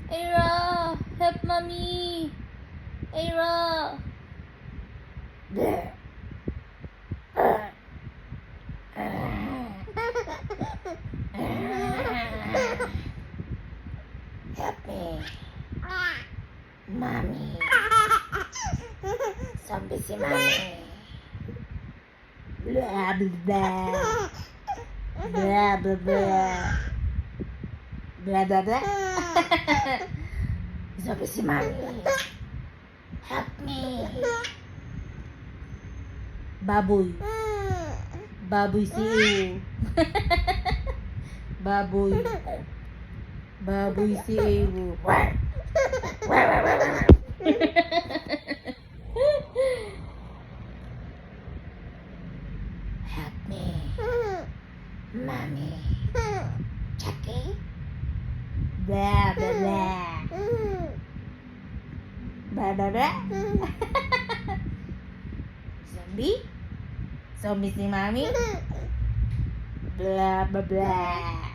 Aira, help mommy. Aira. Help me. Mommy. Zombie si mommy. Blah, blah, blah. Blah, blah, blah. Blah, blah, blah. Zombie si mommy. Help me. Baboy. Baboy si Ewo. Baboy. Baboy si Ewo. Help me. Mommy. Chucky. Blah, blah, blah. Blah, blah, blah. Zombie? Zombie si Mami? Blah, blah, blah.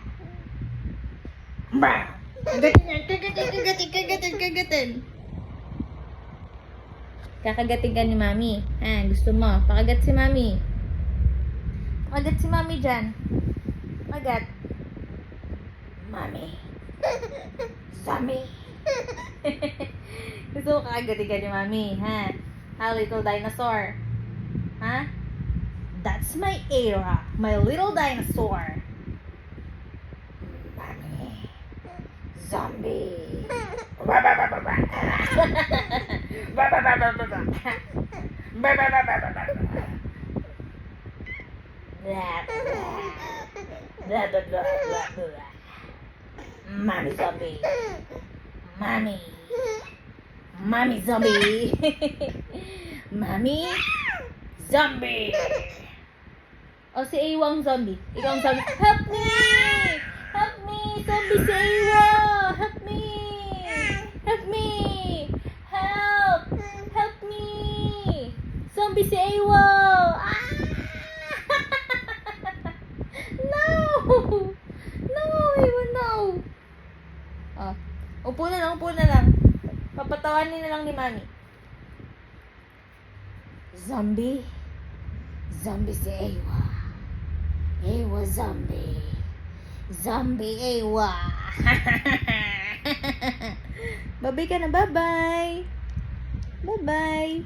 Bah. Kagatin yan. Kagatin. Kakagatin ka ni Mami. Ha, gusto mo? Pakagat si Mami. Pakagat si Mami dyan. Pakagat. Mommy. Zombie. Gusto mo kakagatin ka ni Mami, ha? Ha, little dinosaur? Ha? That's my Aira, my little dinosaur. Mommy. Zombie. Blah, blah, blah, blah, blah. Mommy zombie. Mommy. Mommy zombie. Mami? Zombie. O si Awa ang zombie. Ikaw ang zombie. Help me! Help me! Zombie si Awa! Help me! Help me! Help! Help me! Zombie si Awa! Ah! No! No! Awa, no! Oh. Upo na lang. Papatawanin na lang ni Mami. Zombie. Zombie si Awa. Awa zombie. Zombie Awa. Bye-bye ka na. Bye-bye. Bye-bye.